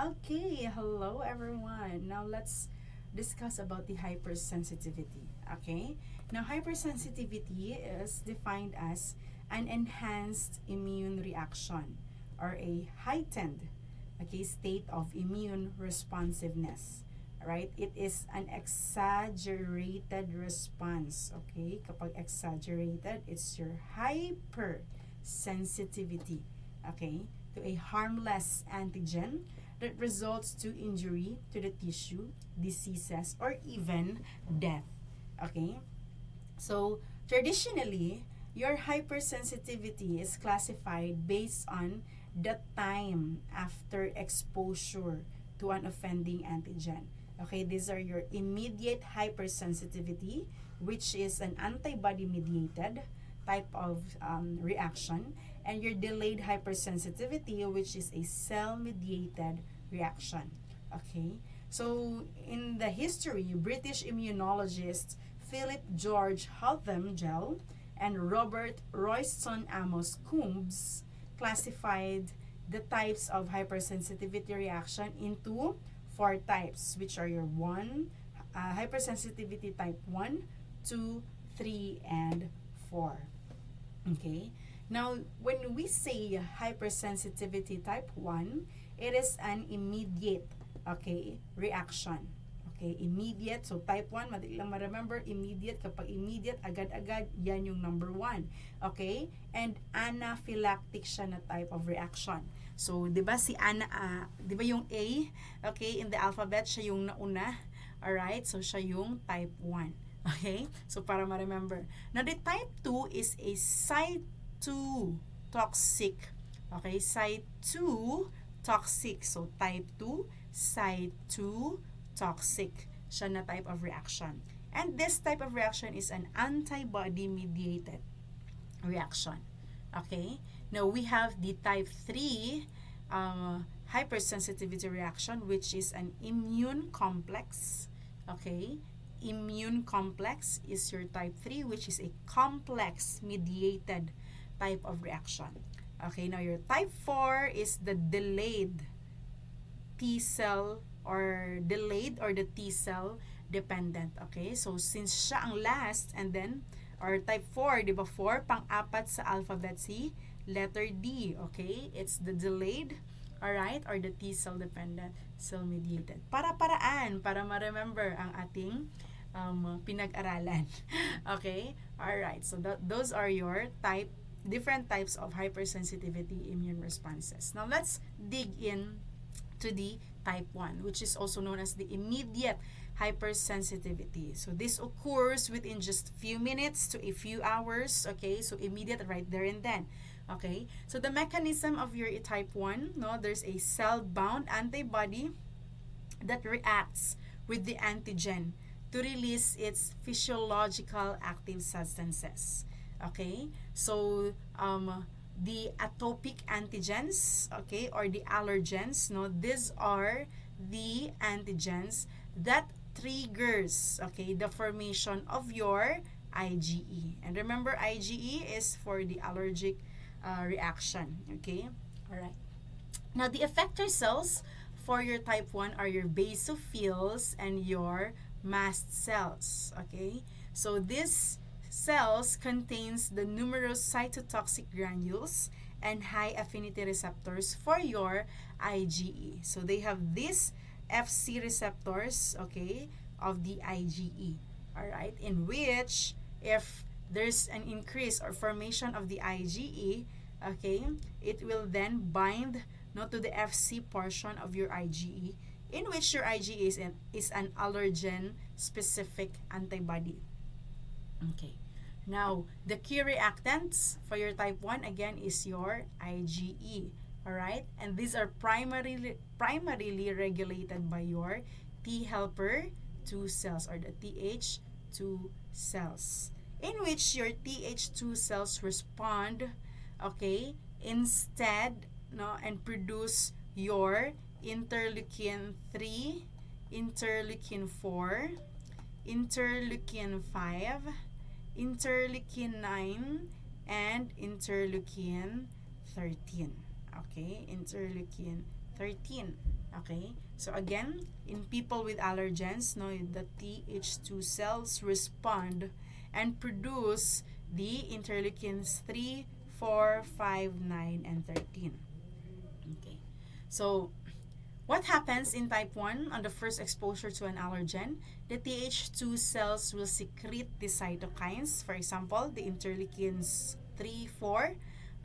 Okay, hello everyone. Now let's discuss about the hypersensitivity. Okay, now hypersensitivity is defined as an enhanced immune reaction or a heightened state of immune responsiveness. Right? It is an exaggerated response. Okay, kapag exaggerated, it's your hypersensitivity. Okay, to a harmless antigen that results to injury to the tissue, diseases, or even death. Okay? So, traditionally, your hypersensitivity is classified based on the time after exposure to an offending antigen. Okay, these are your immediate hypersensitivity, which is an antibody mediated type of reaction, and your delayed hypersensitivity, which is a cell mediated reaction. Okay, so in the history, British immunologists Philip George Gel and Robert Royston Amos Coombs classified the types of hypersensitivity reaction into four types, which are your hypersensitivity type 1, 2, 3, and 4. Okay? Now, when we say hypersensitivity type 1, it is an immediate reaction. Okay, immediate. So, type 1, madali lang ma-remember, immediate. Kapag immediate, agad-agad, yan yung number 1. Okay? And anaphylactic siya na type of reaction. So, di ba di ba yung A, okay, in the alphabet, siya yung nauna. Alright? So, siya yung type 1. Okay? So, para ma-remember. Now, the type 2 is a cytotoxic. Okay? Cytotoxic. So, type 2, cytotoxic siya na type of reaction. And this type of reaction is an antibody-mediated reaction. Okay? Now, we have the type 3 hypersensitivity reaction, which is an immune complex. Okay? Immune complex is your type 3, which is a complex-mediated type of reaction. Okay, now your type 4 is the delayed T cell or the T cell dependent. Okay, so since siya ang last, and then or type 4, di ba 4, pang-apat sa alphabet si letter D. Okay, it's the delayed, alright, or the T cell dependent, cell mediated. Para-paraan, para ma-remember ang ating pinag-aralan. Okay, alright, so those are your different types of hypersensitivity immune responses. Now let's dig in to the type 1, which is also known as the immediate hypersensitivity. So this occurs within just few minutes to a few hours. Okay, so immediate, right there and then. Okay, so the mechanism of your type 1, no, there's a cell-bound antibody that reacts with the antigen to release its physiological active substances. Okay, so the atopic antigens, okay, or the allergens, no, these are the antigens that triggers, okay, the formation of your IgE. And remember, IgE is for the allergic reaction. Okay, all right. Now, the effector cells for your type 1 are your basophils and your mast cells. Okay, so this cells contains the numerous cytotoxic granules and high affinity receptors for your IgE. So they have these Fc receptors, okay, of the IgE. All right, in which if there's an increase or formation of the IgE, okay, it will then bind not to the Fc portion of your IgE, in which your IgE is an allergen specific antibody. Okay. Now, the key reactants for your type 1 again is your IgE. Alright? And these are primarily regulated by your T helper 2 cells or the Th2 cells. In which your Th2 cells respond, okay, instead, no, and produce your interleukin 3, interleukin 4, interleukin 5, interleukin 9, and interleukin 13. Okay, interleukin 13. Okay, so again, in people with allergens, no, the Th2 cells respond and produce the interleukins 3, 4, 5, 9, and 13. Okay, so what happens in type 1 on the first exposure to an allergen? The Th2 cells will secrete the cytokines. For example, the interleukins 3, 4,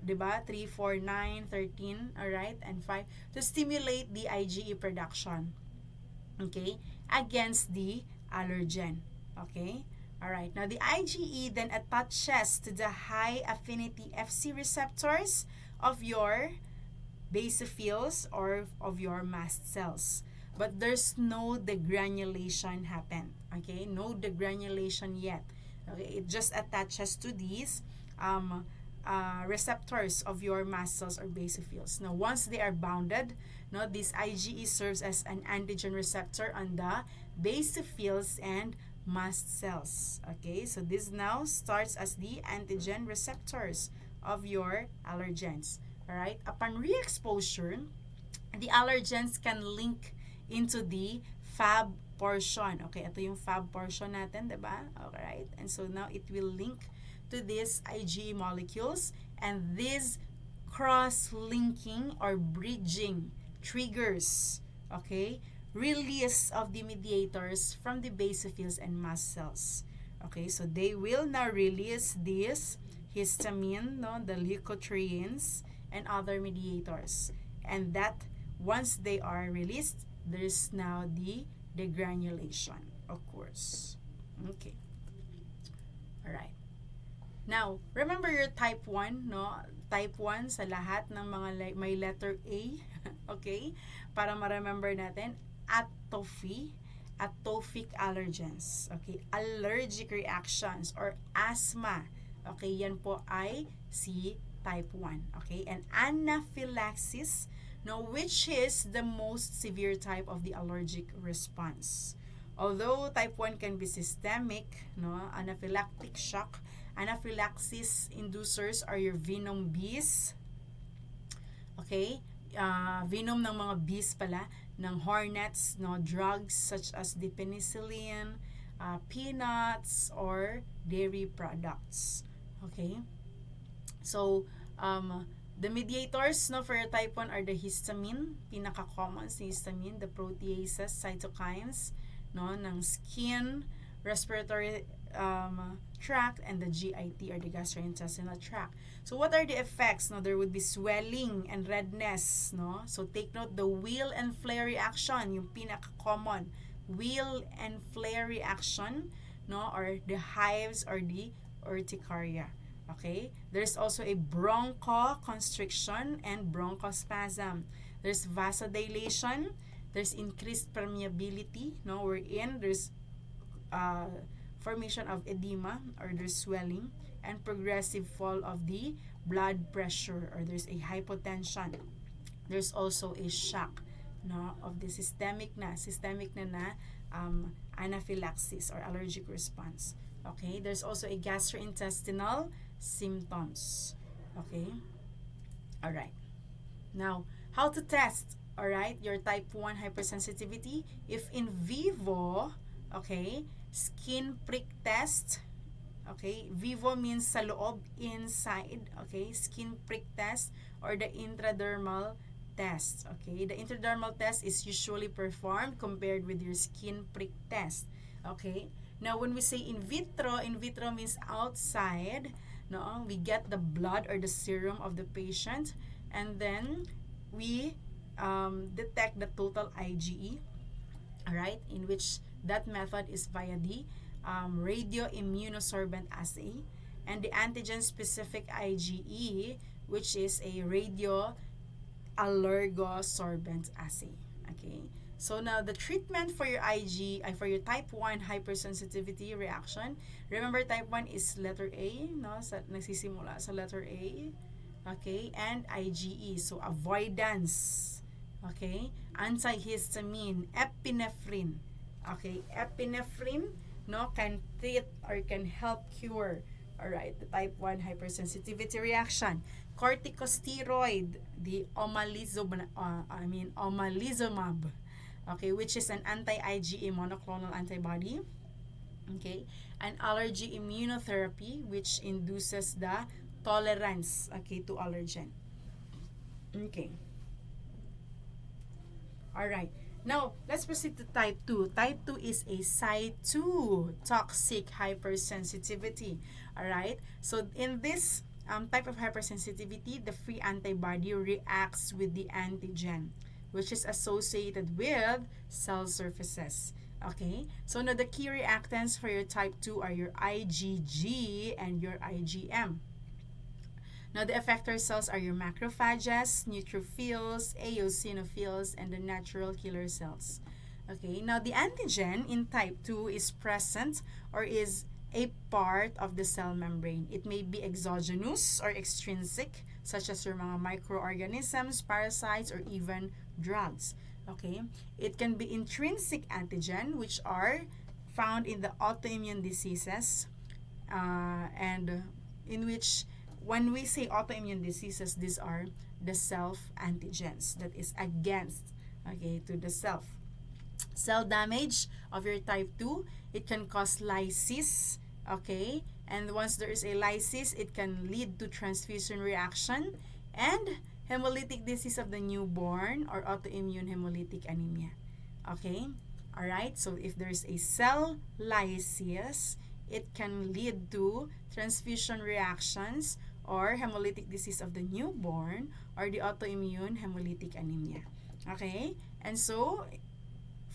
diba? 3, 4, 9, 13, alright, and 5, to stimulate the IgE production, okay, against the allergen, okay? Alright, now the IgE then attaches to the high affinity Fc receptors of your basophils or of your mast cells. But there's no degranulation happen. Okay, no degranulation yet. Okay, it just attaches to these receptors of your mast cells or basophils. Now, once they are bounded, no, this IgE serves as an antigen receptor on the basophils and mast cells. Okay, so this now starts as the antigen receptors of your allergens. Alright, upon re-exposure, the allergens can link into the Fab portion. Okay, ito yung Fab portion natin, diba? Alright, and so now it will link to these IgE molecules, and this cross-linking or bridging triggers, okay, release of the mediators from the basophils and mast cells. Okay, so they will now release this histamine, no, the leukotrienes, and other mediators. And that, once they are released, there's now the degranulation occurs. Okay. Alright. Now, remember your type 1, no? Type 1 sa lahat ng mga may letter A. Okay? Para ma-remember natin, atopy, atophic allergens. Okay? Allergic reactions or asthma. Okay? Yan po ay si type 1. Okay? And anaphylaxis, no, which is the most severe type of the allergic response. Although type 1 can be systemic, no, anaphylactic shock, anaphylaxis inducers are your venom bees. Okay? Venom ng mga bees pala, ng hornets, no, drugs such as the penicillin, peanuts, or dairy products. Okay? So, the mediators, no, for type 1 are the histamine, pinaka-common si histamine, the proteases, cytokines, no, ng skin, respiratory tract, and the GIT or the gastrointestinal tract. So what are the effects? No, there would be swelling and redness, no? So take note, the wheal and flare reaction, yung pinaka-common, wheal and flare reaction, no, or the hives or the urticaria. Okay? There's also a bronchoconstriction and bronchospasm. There's vasodilation. There's increased permeability, no, wherein there's formation of edema or there's swelling, and progressive fall of the blood pressure, or there's a hypotension. There's also a shock, no, of the systemic na anaphylaxis or allergic response. Okay? There's also a gastrointestinal symptoms. Okay? Alright. Now, how to test, alright, your type 1 hypersensitivity? If in vivo, okay, skin prick test, okay, vivo means sa loob, inside, okay, skin prick test, or the intradermal test, okay. The intradermal test is usually performed compared with your skin prick test, okay. Now, when we say in vitro means outside, no, we get the blood or the serum of the patient, and then we detect the total IgE, alright, in which that method is via the radioimmunosorbent assay, and the antigen-specific IgE, which is a radioallergosorbent assay. Okay. So now the treatment for your for your type 1 hypersensitivity reaction, remember type 1 is letter A, no? Nagsisimula sa letter A. Okay, and IgE. So avoidance. Okay? Antihistamine, epinephrine. Okay, epinephrine, no, can treat or can help cure, alright, the type 1 hypersensitivity reaction. corticosteroid, the omalizumab, okay, which is an anti-IgA monoclonal antibody. Okay, an allergy immunotherapy, which induces the tolerance, okay, to allergen. Okay. All right. Now, let's proceed to type 2. Type 2 is a cytotoxic hypersensitivity. All right. So, in this type of hypersensitivity, the free antibody reacts with the antigen, which is associated with cell surfaces. Okay. So, now the key reactants for your type 2 are your IgG and your IgM. Now, the effector cells are your macrophages, neutrophils, eosinophils, and the natural killer cells. Okay, now the antigen in type 2 is present or is a part of the cell membrane. It may be exogenous or extrinsic, such as your mga microorganisms, parasites, or even drugs. Okay, it can be intrinsic antigen, which are found in the autoimmune diseases, and in which when we say autoimmune diseases, these are the self antigens that is against, okay, to the self. Cell damage of your type 2, it can cause lysis, okay, and once there is a lysis, it can lead to transfusion reaction and hemolytic disease of the newborn or autoimmune hemolytic anemia. Okay, all right, so if there's a cell lysis, it can lead to transfusion reactions or hemolytic disease of the newborn or the autoimmune hemolytic anemia. Okay? And so,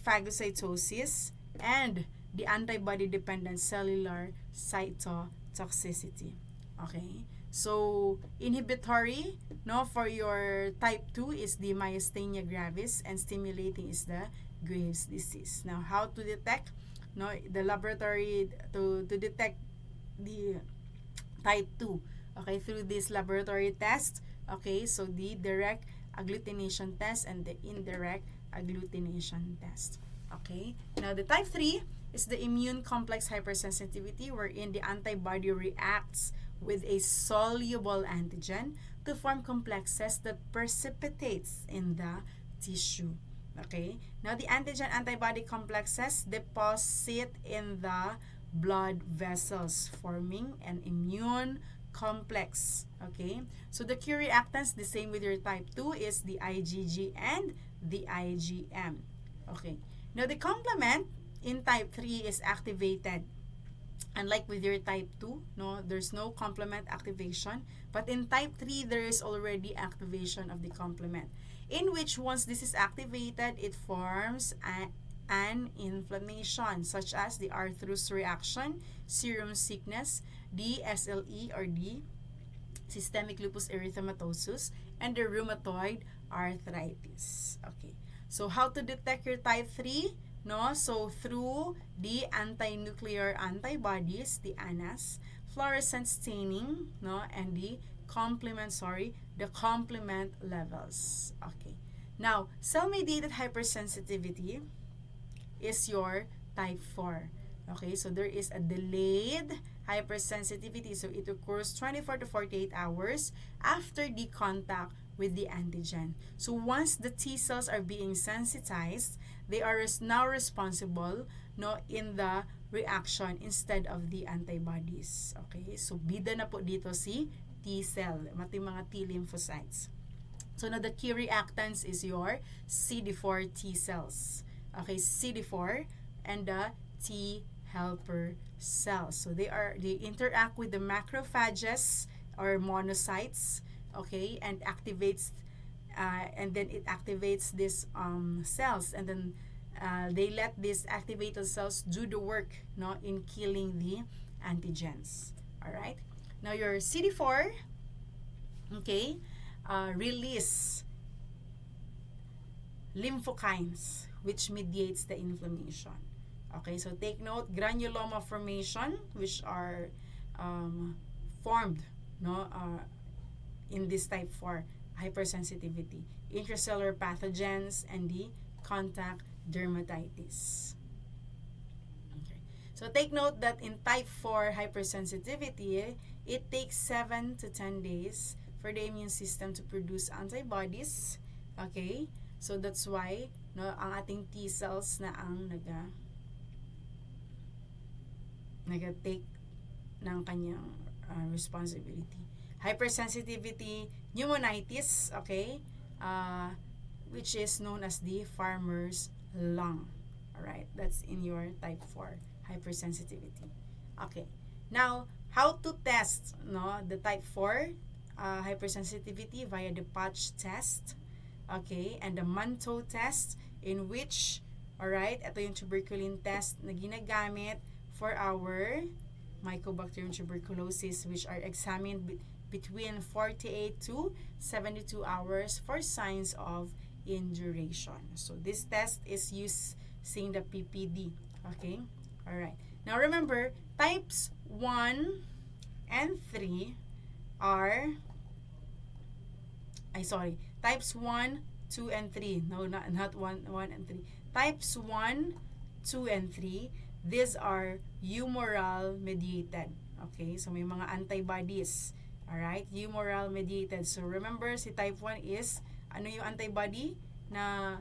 phagocytosis and the antibody-dependent cellular cytotoxicity. Okay? So, inhibitory, no, for your type 2 is the myasthenia gravis and stimulating is the Graves' disease. Now, how to detect? No, the laboratory to detect the type 2, okay, through this laboratory test. Okay, so the direct agglutination test and the indirect agglutination test. Okay, now the type 3 is the immune complex hypersensitivity, wherein the antibody reacts with a soluble antigen to form complexes that precipitates in the tissue. Okay, now the antigen antibody complexes deposit in the blood vessels, forming an immune complex. Okay, so the key reactants, the same with your type 2, is the IgG and the IgM. Okay, now the complement in type 3 is activated. Unlike with your type 2, no, there's no complement activation, but in type 3 there is already activation of the complement, in which once this is activated, it forms an inflammation such as the Arthur's reaction, serum sickness, the SLE or the systemic lupus erythematosus, and the rheumatoid arthritis. Okay. So how to detect your type 3? No, so through the anti-nuclear antibodies, the ANAs, fluorescent staining, no, and the complement levels. Okay. Now, cell-mediated hypersensitivity is your type 4. Okay, so there is a delayed hypersensitivity. So it occurs 24 to 48 hours after the contact with the antigen. So once the T cells are being sensitized, they are now responsible, no, in the reaction instead of the antibodies. Okay, so bida na po dito si T cell, mati mga T lymphocytes. So now the key reactants is your CD4 T cells. Okay, CD4 and the T helper cells. So they interact with the macrophages or monocytes, okay, and activates and then it activates these cells, and then they let these activated cells do the work, no, in killing the antigens. All right. Now your CD4, okay, release lymphokines, which mediates the inflammation. Okay, so take note, granuloma formation, which are formed, no, in this type 4 hypersensitivity, intracellular pathogens, and the contact dermatitis. Okay, so take note that in type 4 hypersensitivity, it takes 7 to 10 days for for the immune system to produce antibodies. Okay? So that's why no ang ating T cells na ang naga-take ng kanyang responsibility. Hypersensitivity, pneumonitis, okay? Which is known as the farmer's lung. Alright, that's in your type 4 hypersensitivity. Okay, now how to test the type 4 hypersensitivity via the patch test, okay, and the Mantoux test, in which, alright, ito yung tuberculin test na ginagamit for our Mycobacterium tuberculosis, which are examined between 48 to 72 hours for signs of induration. So this test is using the PPD. Okay? Alright. Now remember, types 1 and 3 are, types 1, 2, and 3. No, not 1 and 3. Types 1, 2, and 3, these are humoral mediated. Okay? So may mga antibodies. Alright? Humoral mediated. So remember, si type 1 is, ano yung antibody na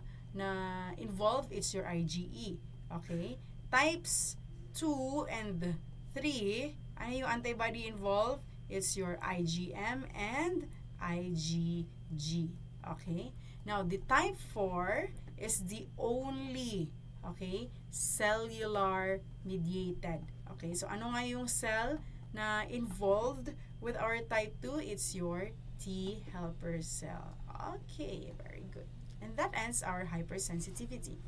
involved? It's your IgE. Okay? Types 2 and 3, ano yung antibody involved? It's your IgM and IgG. Okay? Now, the type 4 is the only, okay, cellular mediated. Okay? So, ano nga yung cell na involved with our type 2? It's your T helper cell. Okay, very good. And that ends our hypersensitivity.